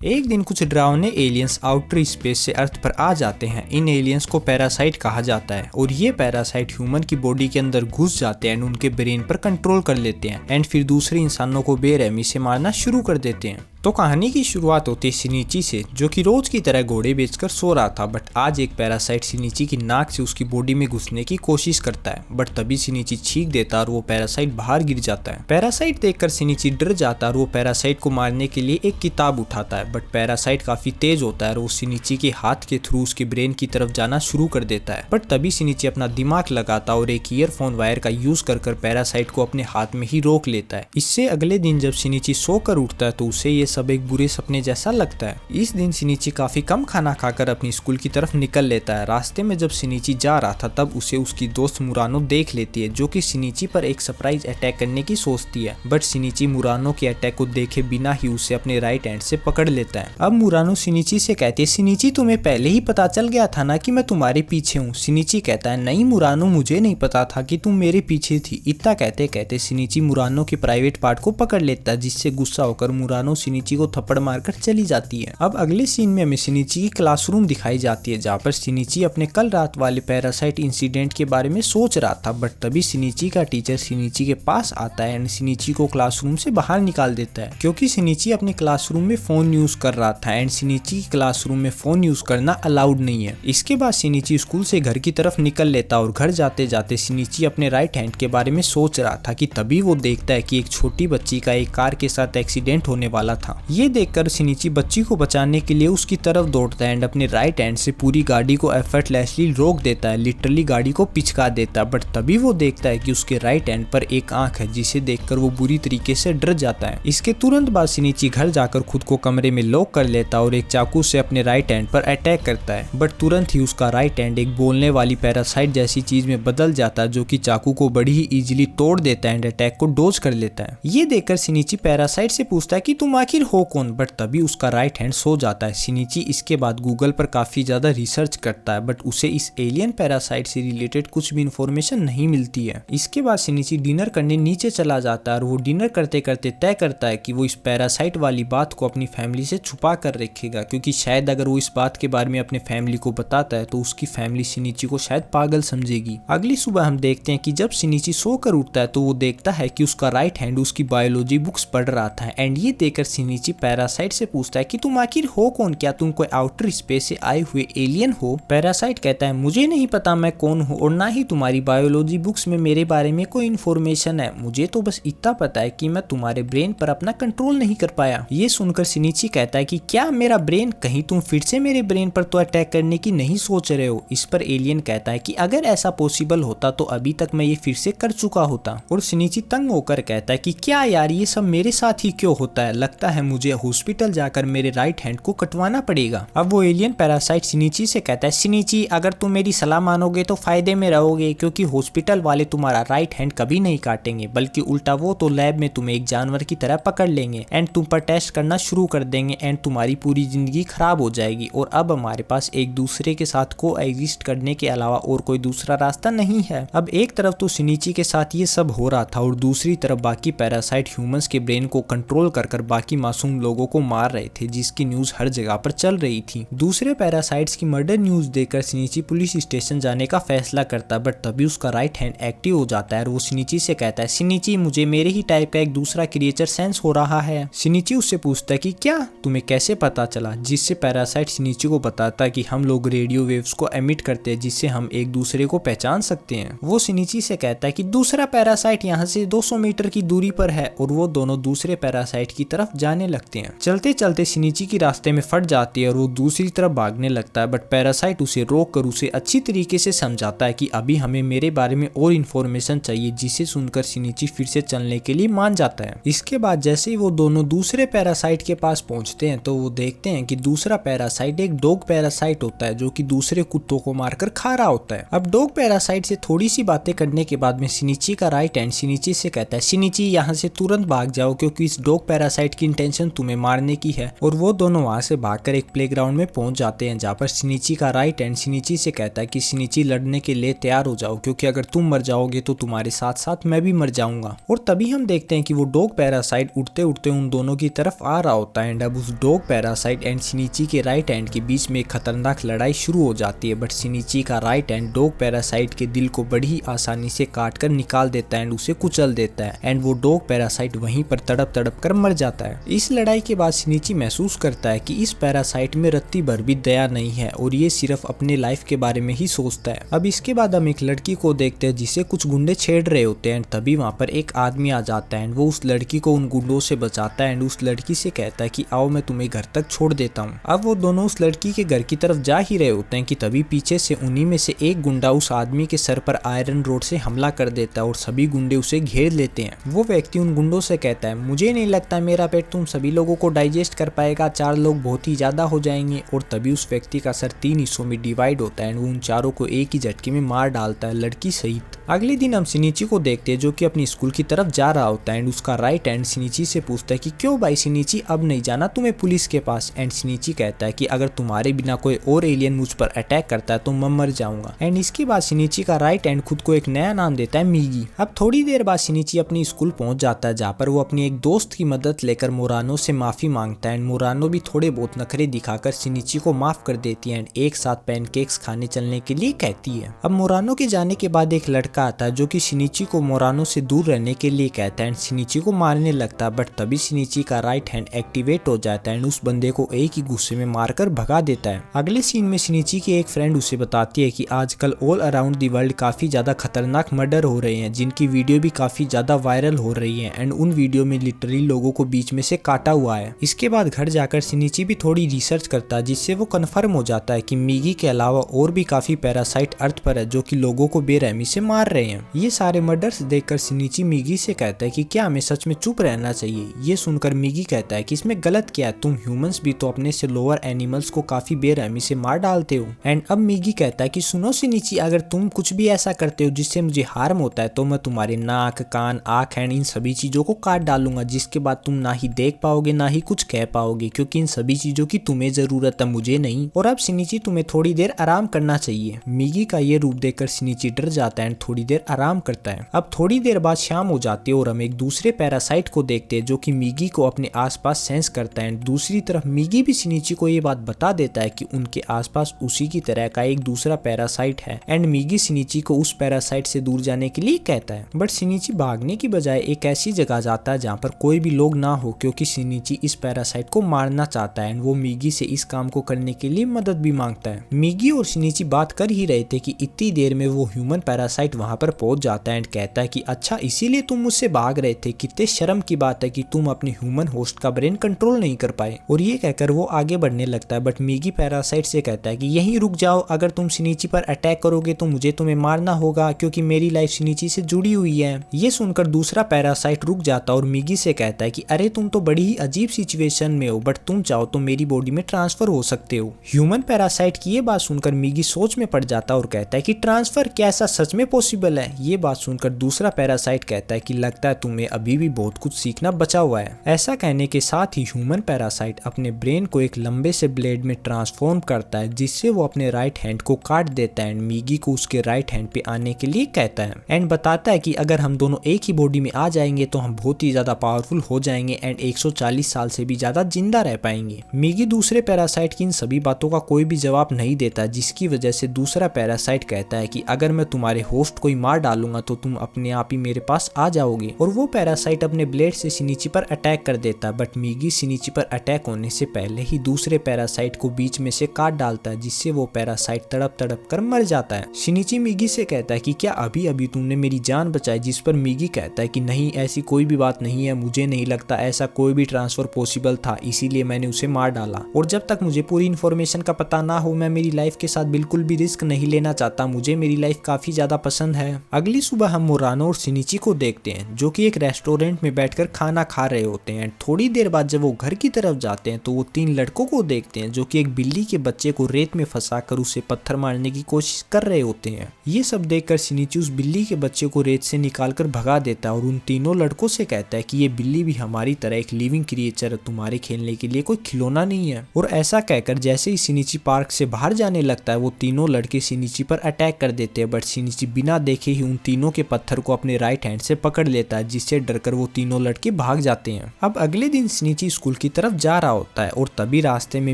एक दिन कुछ डरावने एलियंस आउटर स्पेस से अर्थ पर आ जाते हैं। इन एलियंस को पैरासाइट कहा जाता है और ये पैरासाइट ह्यूमन की बॉडी के अंदर घुस जाते हैं एंड उनके ब्रेन पर कंट्रोल कर लेते हैं एंड फिर दूसरे इंसानों को बेरहमी से मारना शुरू कर देते हैं। तो कहानी की शुरुआत होती है शिनिची से, जो कि रोज की तरह घोड़े बेचकर सो रहा था। बट आज एक पैरासाइट शिनिची की नाक से उसकी बॉडी में घुसने की कोशिश करता है, बट तभी शिनिची छींक देता है और वो पैरासाइट बाहर गिर जाता है। पैरासाइट देखकर शिनिची डर जाता है और वो पैरासाइट को मारने के लिए एक किताब उठाता है, बट पैरासाइट काफी तेज होता है और वो शिनिची के हाथ के थ्रू उसके ब्रेन की तरफ जाना शुरू कर देता है। बट तभी शिनिची अपना दिमाग लगाता और एक ईयरफोन वायर का यूज कर पैरासाइट को अपने हाथ में ही रोक लेता है। इससे अगले दिन जब शिनिची सोकर उठता है तो उसे ये सब एक बुरे सपने जैसा लगता है। इस दिन शिनिची काफी कम खाना खाकर अपनी स्कूल की तरफ निकल लेता है। रास्ते में जब शिनिची जा रहा था तब उसे उसकी दोस्त मुरानो देख लेती है, जो कि शिनिची पर एक सरप्राइज अटैक करने की सोचती है। बट शिनिची मुरानो के अटैक को देखे बिना ही उसे अपने राइट हैंड से पकड़ लेता है। अब मुरानो शिनिची से कहती है, शिनिची तुम्हें पहले ही पता चल गया था ना कि मैं तुम्हारे पीछे हूँ। शिनिची कहता है, नहीं मुरानो, मुझे नहीं पता था कि तुम मेरे पीछे थी। इतना कहते कहते शिनिची मुरानो के प्राइवेट पार्ट को पकड़ लेता है, जिससे गुस्सा होकर मुरानो शिनिची को थप्पड़ मारकर चली जाती है। अब अगले सीन में हमें शिनिची की क्लासरूम दिखाई जाती है, जहाँ पर शिनिची अपने कल रात वाले पैरासाइट इंसिडेंट के बारे में सोच रहा था। बट तभी शिनिची का टीचर शिनिची के पास आता है एंड शिनिची को क्लासरूम से बाहर निकाल देता है, क्योंकि शिनिची अपने क्लासरूम में फोन यूज कर रहा था एंड शिनिची क्लासरूम में फोन यूज करना अलाउड नहीं है। इसके बाद शिनिची स्कूल से घर की तरफ निकल लेता और घर जाते जाते शिनिची अपने राइट हैंड के बारे में सोच रहा था कि तभी वो देखता है कि एक छोटी बच्ची का एक कार के साथ एक्सीडेंट होने वाला था। ये देखकर शिनिची बच्ची को बचाने के लिए उसकी तरफ दौड़ता है एंड अपने राइट हैंड से पूरी गाड़ी को एफर्टलेसली रोक देता है, लिटरली गाड़ी को पिचका देता है। बट तभी वो देखता है कि उसके राइट हैंड पर एक आंख है, जिसे देखकर वो बुरी तरीके से डर जाता है। इसके तुरंत बाद शिनिची घर जाकर खुद को कमरे में लॉक कर लेता और एक चाकू से अपने राइट हैंड पर अटैक करता है। बट तुरंत ही उसका राइट हैंड एक बोलने वाली पैरासाइट जैसी चीज में बदल जाता है, जो कि चाकू को बड़ी ही इजीली तोड़ देता है एंड अटैक को डोज कर लेता है। ये देखकर शिनिची पैरासाइट से पूछता है कि तुम आखिर हो कौन, बट तभी उसका राइट हैंड सो जाता है। शिनिची इसके बाद गूगल पर काफी ज्यादा रिसर्च करता है, बट उसे इस एलियन पैरासाइट से रिलेटेड कुछ भी इंफॉर्मेशन नहीं मिलती है। इसके बाद शिनिची डिनर करने नीचे चला जाता है और वो डिनर करते करते तय करता है कि वो इस पैरासाइट वाली बात को अपनी फैमिली से छुपा कर रखेगा, क्योंकि शायद अगर वो इस बात के बारे में अपने फैमिली को बताता है तो उसकी फैमिली शिनिची को शायद पागल समझेगी। अगली सुबह हम देखते हैं कि जब शिनिची सोकर उठता है तो वो देखता है कि उसका राइट हैंड उसकी बायोलॉजी बुक्स पढ़ रहा था एंड ये देखकर शिनिची पैरासाइट से पूछता है कि तुम आखिर हो कौन, क्या तुम कोई आउटर स्पेस से आए हुए एलियन हो। पैरासाइट कहता है, मुझे नहीं पता मैं कौन हूँ और ना ही तुम्हारी बायोलॉजी बुक्स में मेरे बारे में कोई इन्फॉर्मेशन है। मुझे तो बस इतना पता है कि मैं तुम्हारे ब्रेन पर अपना कंट्रोल नहीं कर पाया। ये सुनकर शिनिची कहता है कि क्या मेरा ब्रेन, कहीं तुम फिर से मेरे ब्रेन पर तो अटैक करने की नहीं सोच रहे हो। इस पर एलियन कहता है कि अगर ऐसा पॉसिबल होता तो अभी तक मैं ये फिर से कर चुका होता। और शिनिची तंग होकर कहता है कि क्या यार, ये सब मेरे साथ ही क्यों होता है, लगता है मुझे हॉस्पिटल जाकर मेरे राइट हैंड को कटवाना पड़ेगा। अब वो एलियन पैरासाइट शिनिची से कहता है, शिनिची अगर तुम मेरी सलाह मानोगे तो फायदे में रहोगे, क्योंकि हॉस्पिटल वाले तुम्हारा राइट हैंड कभी नहीं काटेंगे, बल्कि उल्टा वो तो लैब में तुम्हें एक जानवर की तरह पकड़ लेंगे एंड तुम पर टेस्ट करना शुरू कर देंगे एंड तुम्हारी पूरी जिंदगी खराब हो जाएगी। और अब हमारे पास एक दूसरे के साथ को एग्जिस्ट करने के अलावा और कोई दूसरा रास्ता नहीं है। अब एक तरफ तो शिनिची के साथ ये सब हो रहा था और दूसरी तरफ बाकी पैरासाइट ह्यूमंस के ब्रेन को कंट्रोल कर बाकी मासूम लोगों को मार रहे थे, जिसकी न्यूज हर जगह पर चल रही थी। दूसरे पैरासाइट्स की मर्डर न्यूज देखकर शिनिची पुलिस स्टेशन जाने का फैसला करता है, बट तभी उसका राइट हैंड एक्टिव हो जाता है और वो शिनिची से कहता है, शिनिची मुझे मेरे ही टाइप का एक दूसरा क्रिएचर सेंस हो रहा है। शिनिची उससे पूछता है कि क्या, तुम्हें कैसे पता चला, जिससे पैरासाइट शिनिची को बताता है कि हम लोग रेडियो वेव्स को एमिट करते हैं, जिससे हम एक दूसरे को पहचान सकते हैं। वो शिनिची से कहता है कि दूसरा पैरासाइट यहाँ से 200 मीटर की दूरी पर है और वो दोनों दूसरे पैरासाइट की तरफ जाने लगते हैं। चलते चलते शिनिची की रास्ते में फट जाती है और वो दूसरी तरफ भागने लगता है, बट पैरासाइट उसे रोक कर उसे अच्छी तरीके से समझाता है कि अभी हमें मेरे बारे में और इन्फॉर्मेशन चाहिए, जिसे सुनकर शिनिची फिर से चलने के लिए मान जाता है। इसके बाद जैसे ही वो दोनों दूसरे पैरासाइट के पास पहुंचते हैं तो वो देखते हैं कि दूसरा पैरासाइट एक डॉग पैरासाइट होता है, जो कि दूसरे कुत्तों को मारकर खा रहा होता है। अब डॉग पैरासाइट से थोड़ी सी बातें करने के बाद में शिनिची का राइट हैंड शिनिची से कहता है, शिनिची यहाँ से तुरंत भाग जाओ, क्योंकि इस डॉग पैरासाइट की इंटेंशन तुम्हें मारने की है। और वो दोनों वहाँ से भागकर एक प्लेग्राउंड में पहुंच जाते हैं, जहाँ पर शिनिची का राइट हैंड शिनिची से कहता है कि शिनिची लड़ने के लिए तैयार हो जाओ, क्योंकि अगर तुम मर जाओगे तो तुम्हारे साथ साथ मैं भी मर जाऊंगा। और तभी हम देखते हैं कि वो डॉग पैरासाइट उड़ते उड़ते उन दोनों की तरफ आ रहा होता है। एंड अब उस डॉग पैरासाइट एंड शिनिची के राइट हैंड के बीच में एक खतरनाक लड़ाई शुरू हो जाती है। बट शिनिची का राइट हैंड डॉग पैरासाइट के दिल को बड़ी ही आसानी से काट कर निकाल देता है एंड उसे कुचल देता है। एंड वो डॉग पैरासाइट वहीं पर तड़प तड़प कर मर जाता है। इस लड़ाई के बाद शिनिची महसूस करता है कि इस पैरासाइट में रत्ती भर भी दया नहीं है और ये सिर्फ अपने लाइफ के बारे में ही सोचता है। अब इसके बाद हम एक लड़की को देखते हैं जिसे कुछ गुंडे छेड़ रहे होते हैं। तभी वहाँ पर एक आदमी आ जाता है एंड वो उस लड़की को उन गुंडों से बचाता है एंड उस लड़की से कहता है कि आओ मैं तुम्हें घर तक छोड़ देता हूँ। अब वो दोनों उस लड़की के घर की तरफ जा ही रहे होते हैं कि तभी पीछे से उन्हीं में से एक गुंडा उस आदमी के सर पर आयरन रोड से हमला कर देता है और सभी गुंडे उसे घेर लेते हैं। वो व्यक्ति उन गुंडों से कहता है मुझे नहीं लगता मेरा पेट तुम सभी लोगों को डाइजेस्ट कर पाएगा, 4 लोग बहुत ही ज्यादा हो जाएंगे। और तभी उस व्यक्ति का सर 3 हिस्सों में डिवाइड होता है एंड वो उन चारों को एक ही झटके में मार डालता है, लड़की सहित। अगले दिन हम शिनिची को देखते हैं जो कि अपनी स्कूल की तरफ जा रहा होता है एंड उसका राइट हैंड शिनिची से पूछता है कि क्यों भाई शिनिची, अब नहीं जाना तुम्हें पुलिस के पास। एंड शिनिची कहता है कि अगर तुम्हारे बिना कोई और एलियन मुझ पर अटैक करता है तो मैं मर जाऊंगा। एंड इसके बाद शिनिची का राइट हैंड खुद को एक नया नाम देता है, मिगी। अब थोड़ी देर बाद शिनिची अपनी स्कूल पहुंच जाता है, जहाँ पर वो अपनी एक दोस्त की मदद लेकर मोरानो से माफी मांगता है एंड मोरानो भी थोड़े बहुत नखरे दिखाकर शिनिची को माफ कर देती है एंड एक साथ पैनकेक्स खाने चलने के लिए कहती है। अब मोरानो के जाने के बाद एक लड़का आता है जो कि शिनिची को मोरानो से दूर रहने के लिए कहता है एंड शिनिची को मारने लगता है। बट तभी शिनिची का राइट हैंड एक्टिवेट हो जाता है एंड उस बंदे को एक ही गुस्से में मारकर भगा देता है। अगले सीन में शिनिची की एक फ्रेंड उसे बताती है कि आजकल ऑल अराउंड दी वर्ल्ड काफी ज्यादा खतरनाक मर्डर हो रहे हैं, जिनकी वीडियो भी काफी ज्यादा वायरल हो रही है एंड उन वीडियो में लिटरली लोगों को बीच में से काटा हुआ है। इसके बाद घर जाकर शिनिची भी थोड़ी रिसर्च करता है, जिससे वो कन्फर्म हो जाता है कि मिगी के अलावा और भी काफी पैरासाइट अर्थ पर है जो कि लोगों को बेरहमी से मार रहे हैं। ये सारे मर्डर्स देखकर शिनिची मिगी से कहता है कि क्या हमें सच में चुप रहना चाहिए। ये सुनकर मिगी कहता है कि इसमें गलत क्या है, तुम ह्यूमंस भी तो अपने से लोअर एनिमल्स को काफी बेरहमी से मार डालते हो। एंड अब मिगी कहता है कि सुनो शिनिची, अगर तुम कुछ भी ऐसा करते हो जिससे मुझे हार्म होता है तो मैं तुम्हारे नाक, कान, आँख एंड इन सभी चीजों को काट डालूंगा, जिसके बाद तुम ना ही देख पाओगे ना ही कुछ कह पाओगे, क्योंकि इन सभी चीजों की तुम्हें जरूरत है, मुझे नहीं। और अब शिनिची तुम्हें थोड़ी देर आराम करना चाहिए। मिगी का ये रूप देखकर शिनिची डर जाता है एंड थोड़ी देर आराम करता है। अब थोड़ी देर बाद शाम हो जाती है और हम एक दूसरे पैरासाइट को देखते हैं जो कि मिगी को अपने आसपास सेंस करता है। दूसरी तरफ मिगी भी शिनिची को ये बात बता देता है कि उनके आसपास उसी की तरह का एक दूसरा पैरासाइट है एंड मिगी शिनिची को उस पैरासाइट से दूर जाने के लिए कहता है। बट शिनिची भागने की बजाय एक ऐसी जगह जाता है जहाँ पर कोई भी लोग ना हो, क्योंकि शिनिची इस पैरासाइट को मारना चाहता है एंड वो मिगी से इस काम को करने के लिए मदद भी मांगता है। मिगी और शिनिची बात कर ही रहे थे कि इतनी देर में वो ह्यूमन पैरासाइट वहां पर पहुंच जाता है एंड कहता है कि अच्छा इसीलिए तुम मुझसे भाग रहे थे, कितने शर्म की बात है कि तुम अपने ह्यूमन होस्ट का ब्रेन कंट्रोल नहीं कर पाए। और ये कहकर वो आगे बढ़ने लगता है। बट मिगी पैरासाइट से कहता है कि यहीं रुक जाओ, अगर तुम शिनिची पर अटैक करोगे तो मुझे तुम्हें मारना होगा, क्योंकि मेरी लाइफ शिनिची से जुड़ी हुई है। ये सुनकर दूसरा पैरासाइट रुक जाता और मिगी से कहता है कि अरे तुम तो बड़ी ही अजीब सिचुएशन में हो, बट तुम चाहो तो मेरी बॉडी में ट्रांसफर हो सकते हो। ह्यूमन पैरासाइट की ये बात सुनकर मिगी सोच में पड़ जाता और कहता है कि ट्रांसफर क्या ऐसा सच में पॉसिबल है। ये बात सुनकर दूसरा पैरासाइट कहता है कि लगता है तुम्हें अभी भी बहुत कुछ सीखना बचा हुआ है। ऐसा कहने के साथ ही ह्यूमन पैरासाइट अपने ब्रेन को एक लंबे से ब्लेड में ट्रांसफॉर्म करता है, जिससे वो अपने राइट हैंड को काट देता है एंड मिगी को उसके राइट हैंड पे आने के लिए कहता है एंड बताता है कि अगर हम दोनों एक ही बॉडी में आ जाएंगे तो हम बहुत ही ज्यादा पावरफुल हो जाएंगे एंड 140 साल से भी ज्यादा जिंदा रह पाएंगे। मिगी दूसरे पैरासाइट की इन सभी बातों का कोई भी जवाब नहीं देता, जिसकी वजह से दूसरा पैरासाइट कहता है कि अगर मैं तुम्हारे होस्ट को ही मार डालूंगा तो तुम अपने आप ही मेरे पास आ जाओगे। और वो पैरासाइट अपने ब्लेड से शिनिची पर अटैक कर देता है। बट मिगी शिनिची पर अटैक होने से पहले ही दूसरे पैरासाइट को बीच में से काट डालता है, जिससे वो पैरासाइट तड़प तड़प कर मर जाता है। शिनिची मिगी से कहता है कि क्या अभी अभी तुमने मेरी जान बचाई, जिस पर मिगी कहता है कि नहीं, ऐसी कोई भी बात नहीं है, मुझे नहीं लगता ऐसा कोई भी ट्रांसफर पॉसिबल था, इसीलिए मैंने उसे मार डाला। और जब तक मुझे पूरी इन्फॉर्मेशन का पता ना हो मैं मेरी लाइफ के साथ बिल्कुल भी रिस्क नहीं लेना चाहता। मुझे मेरी लाइफ काफी ज्यादा पसंद पसंद है। अगली सुबह हम मोरानो और शिनिची को देखते हैं जो कि एक रेस्टोरेंट में बैठकर खाना खा रहे होते हैं। थोड़ी देर बाद जब वो घर की तरफ जाते हैं तो वो 3 लड़कों को देखते हैं जो कि एक बिल्ली के बच्चे को रेत में फंसाकर उसे पत्थर मारने की कोशिश कर रहे होते हैं। ये सब देखकर शिनिची उस बिल्ली के बच्चे को रेत से निकालकर भगा देता है और उन तीनों लड़कों से कहता है कि ये बिल्ली भी हमारी तरह एक लिविंग क्रिएचर है, तुम्हारे खेलने के लिए कोई खिलौना नहीं है। और ऐसा कहकर जैसे ही शिनिची पार्क से बाहर जाने लगता है वो तीनों लड़के शिनिची पर अटैक कर देते हैं, बट शिनिची बिना देखे ही उन तीनों के पत्थर को अपने राइट हैंड से पकड़ लेता है, जिससे डरकर वो तीनों लड़के भाग जाते हैं। अब अगले दिन शिनिची स्कूल की तरफ जा रहा होता है और तभी रास्ते में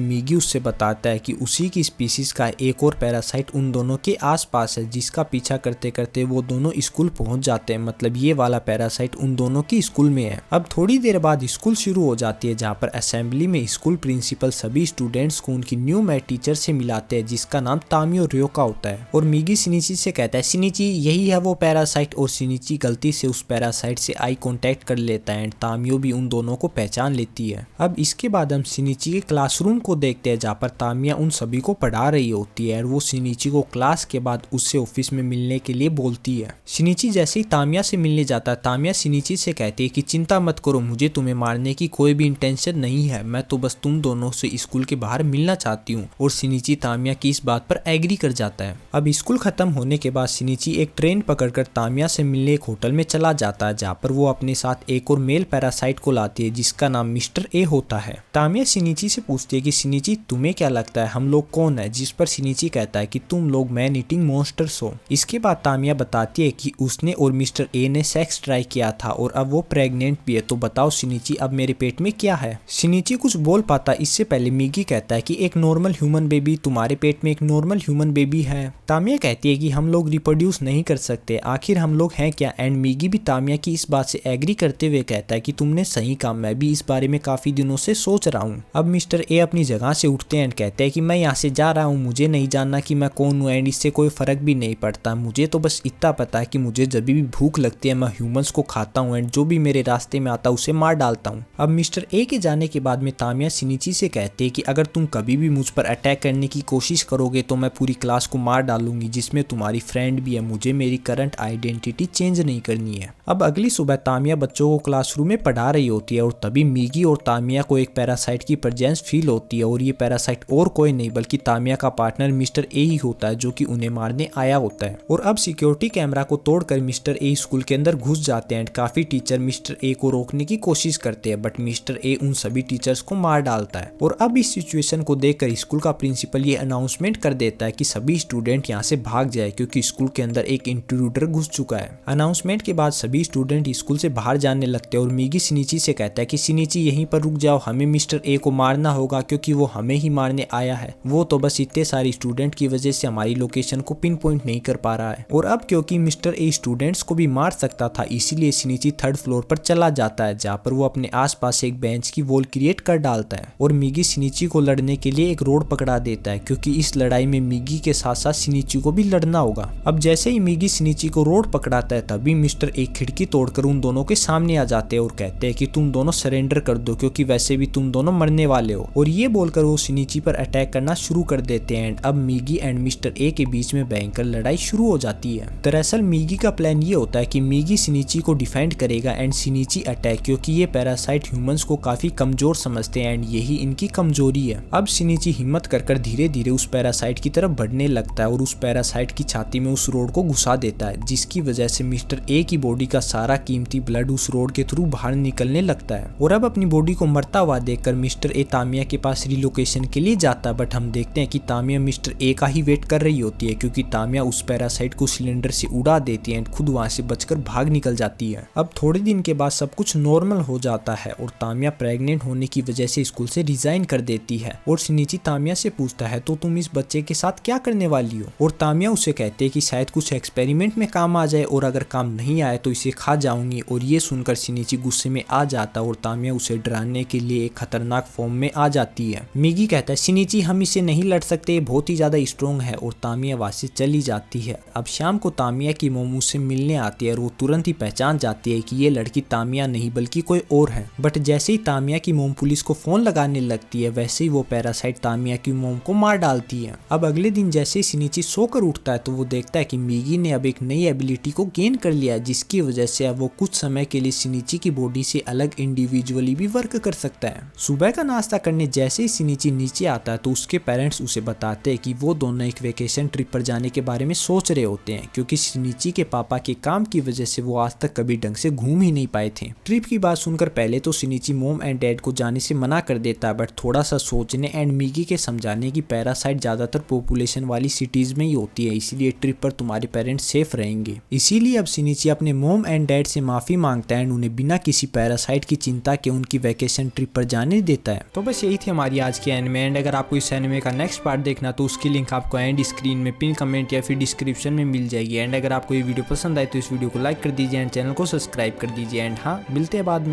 मिगी उससे बताता है कि उसी की स्पीसीज का एक और पैरासाइट उन दोनों के आसपास है, जिसका पीछा करते करते वो दोनों स्कूल पहुंच जाते हैं। मतलब ये वाला पैरासाइट उन दोनों की स्कूल में है। अब थोड़ी देर बाद स्कूल शुरू हो जाती है जहाँ पर असेंबली में स्कूल प्रिंसिपल सभी स्टूडेंट्स को उनकी न्यू मैथ टीचर से मिलाते हैं जिसका नाम तामियो रियोका होता है। और मिगी शिनिची से कहता है शिनिची यही है वो पैरासाइट, और शिनिची गलती से उस पैरासाइट से आई कांटेक्ट कर लेता है एंड तामियो भी उन दोनों को पहचान लेती है। अब इसके बाद हम शिनिची के क्लासरूम को देखते हैं जहाँ पर तामिया उन सभी को पढ़ा रही होती है और वो शिनिची को क्लास के बाद उससे ऑफिस में मिलने के लिए बोलती है। शिनिची जैसे ही तामिया से मिलने जाता है तामिया शिनिची से कहती है कि चिंता मत करो, मुझे तुम्हें मारने की कोई भी इंटेंशन नहीं है, मैं तो बस तुम दोनों से स्कूल के बाहर मिलना चाहती हूँ। और शिनिची तामिया की इस बात पर एग्री कर जाता है। अब स्कूल खत्म होने के बाद शिनिची एक ट्रेन पकड़कर तामिया से मिलने एक होटल में चला जाता है जहाँ पर वो अपने साथ एक और मेल पैरासाइट को लाती है जिसका नाम मिस्टर ए होता है। तामिया शिनिची से पूछती है कि शिनिची तुम्हें क्या लगता है हम लोग कौन है, जिस पर शिनिची कहता है कि तुम लोग मैन ईटिंग मॉन्स्टर्स हो। इसके बाद तामिया बताती है कि उसने और मिस्टर ए ने सेक्स ट्राई किया था और अब वो प्रेग्नेंट भी है, तो बताओ शिनिची अब मेरे पेट में क्या है। शिनिची कुछ बोल पाता इससे पहले मिगी कहता है कि एक नॉर्मल ह्यूमन बेबी, तुम्हारे पेट में एक नॉर्मल ह्यूमन बेबी है। तामिया कहती है कि हम लोग रिप्रोड्यूस नहीं कर सकते, आखिर हम लोग हैं क्या। एंड मिगी भी तामिया की इस बात से एग्री करते हुए कहता है कि तुमने सही कहा, मैं भी इस बारे में काफी दिनों से सोच रहा हूँ। अब मिस्टर ए अपनी जगह से उठते हैं एंड कहते हैं कि मैं यहाँ से जा रहा हूँ, मुझे नहीं जानना कि मैं कौन हूँ एंड इससे कोई फर्क भी नहीं पड़ता, मुझे तो बस इतना पता है कि मुझे जब भी भूख लगती है मैं ह्यूमंस को खाता हूँ एंड जो भी मेरे रास्ते में आता है उसे मार डालता हूँ। अब मिस्टर ए के जाने के बाद में तामिया शिनिची से कहते हैं कि अगर तुम कभी भी मुझ पर अटैक करने की कोशिश करोगे तो मैं पूरी क्लास को मार डालूंगी, जिसमें तुम्हारी फ्रेंड भी है, मुझे मेरी करंट आइडेंटिटी चेंज नहीं करनी है। अब अगली सुबह तामिया बच्चों को क्लासरूम में पढ़ा रही होती है और तभी मिगी और तामिया को एक पैरासाइट की प्रेजेंस फील होती है और ये पैरासाइट और कोई नहीं बल्कि तामिया का पार्टनर मिस्टर ए ही होता है जो कि उन्हें मारने आया होता है। और अब सिक्योरिटी कैमरा को तोड़कर मिस्टर ए स्कूल के अंदर घुस जाते हैं। काफी टीचर मिस्टर ए को रोकने की कोशिश करते हैं बट मिस्टर ए उन सभी टीचर्स को मार डालता है। और अब इस सिचुएशन को देखकर स्कूल का प्रिंसिपल ये अनाउंसमेंट कर देता है कि सभी स्टूडेंट यहाँ से भाग जाए क्योंकि स्कूल के अंदर एक इंट्रूडर घुस चुका है। अनाउंसमेंट के बाद सभी स्टूडेंट स्कूल से बाहर जाने लगते हैं और मिगी शिनिची से कहता है कि शिनिची यहीं पर रुक जाओ, हमें मिस्टर ए को मारना होगा क्योंकि वो हमें ही मारने आया है, वो तो बस इतने सारे स्टूडेंट की वजह से हमारी लोकेशन को पिन पॉइंट नहीं कर पा रहा है। और अब क्योंकि मिस्टर ए स्टूडेंट्स को भी मार सकता था इसीलिए शिनिची 3rd फ्लोर पर चला जाता है जहाँ पर वो अपने आसपास एक बेंच की वॉल क्रिएट कर डालता है और मिगी शिनिची को लड़ने के लिए एक रोड पकड़ा देता है क्योंकि इस लड़ाई में मिगी के साथ साथ शिनिची को भी लड़ना होगा। अब जैसे ही मिगी शिनिची को रोड पकड़ाता है तभी मिस्टर एक खिड़की तोड़कर उन दोनों के सामने आ जाते हैं और कहते हैं कि तुम दोनों सरेंडर कर दो क्योंकि वैसे भी तुम दोनों मरने वाले हो। और ये बोलकर वो शिनिची पर अटैक करना शुरू कर देते हैं। अब मिगी एंड मिस्टर ए के बीच में भयंकर लड़ाई शुरू हो जाती है। दरअसल मिगी का प्लान ये होता है कि मिगी शिनिची को डिफेंड करेगा एंड शिनिची अटैक, क्योंकि ये पैरासाइट ह्यूमंस को काफी कमजोर समझते हैं एंड यही इनकी कमजोरी है। अब शिनिची हिम्मत कर धीरे धीरे उस पैरासाइट की तरफ बढ़ने लगता है और उस पैरासाइट की छाती में उस रोड को घुसा देता है जिसकी वजह से मिस्टर ए की बॉडी का सारा कीमती ब्लड उस रोड के थ्रू बाहर निकलने लगता है। और अब अपनी बॉडी को मरता हुआ देखकर मिस्टर ए तामिया के पास रिलोकेशन के लिए जाता है बट हम देखते हैं कि तामिया मिस्टर ए का ही वेट कर रही होती है क्योंकि तामिया उस पैरासाइट को सिलेंडर से उड़ा देती है एंड खुद वहां से बचकर भाग निकल जाती है। अब थोड़े दिन के बाद सब कुछ नॉर्मल हो जाता है और तामिया प्रेग्नेंट होने की वजह से स्कूल से रिजाइन कर देती है। और शिनिची तामिया से पूछता है तो तुम इस बच्चे के साथ क्या करने वाली हो। और तामिया उसे कहते हैं कि शायद कुछ एक्सपेरिमेंट में काम आ जाए और अगर काम नहीं आए तो इसे खा जाऊंगी। और ये सुनकर शिनिची गुस्से में आ जाता है और तामिया उसे डराने के लिए एक खतरनाक फॉर्म में आ जाती है। मिगी कहता है शिनिची हम इसे नहीं लड़ सकते, बहुत ही ज्यादा स्ट्रॉन्ग है। और तामिया वहां से चली जाती है। अब शाम को तामिया की मोम उससे मिलने आती है और वो तुरंत ही पहचान जाती है कि ये लड़की तामिया नहीं बल्कि कोई और है। बट जैसे ही तामिया की मोम पुलिस को फोन लगाने लगती है वैसे ही वो पैरासाइट तामिया की मोम को मार डालती है। अब अगले दिन जैसे ही शिनिची सोकर उठता है तो वो देखता है कि मिगी मिगी ने अब एक नई एबिलिटी को गेन कर लिया जिसकी वजह से अब वो कुछ समय के लिए शिनिची की बॉडी से अलग इंडिविजुअली भी वर्क कर सकता है। सुबह का नाश्ता करने जैसे ही शिनिची नीचे आता है तो उसके पेरेंट्स उसे बताते हैं कि वो दोनों एक वेकेशन ट्रिप पर जाने के बारे में सोच रहे होते हैं क्योंकि शिनिची के पापा के काम की वजह से वो आज तक कभी ढंग से घूम ही नहीं पाए थे। ट्रिप की बात सुनकर पहले तो शिनिची मॉम एंड डैड को जाने से मना कर देता है, बट थोड़ा सा सोचने एंड मिगी के समझाने की पैरासाइट ज्यादातर पॉपुलेशन वाली सिटीज में ही होती है, इसीलिए ट्रिप पर तुम्हारे पेरेंट्स सेफ रहेंगे। इसीलिए अब शिनिची अपने मॉम एंड डैड से माफी मांगता है एंड उन्हें बिना किसी पैरासाइट की चिंता के उनकी वेकेशन ट्रिप पर जाने देता है। तो बस यही थी हमारी आज की एनिमे एंड अगर आपको इस एनिमे का नेक्स्ट पार्ट देखना तो उसकी लिंक आपको एंड स्क्रीन में पिन कमेंट या फिर डिस्क्रिप्शन में मिल जाएगी। एंड अगर आपको ये वीडियो पसंद आए तो इस वीडियो को लाइक कर दीजिए एंड चैनल को सब्सक्राइब कर दीजिए। एंड हाँ, मिलते हैं बाद में।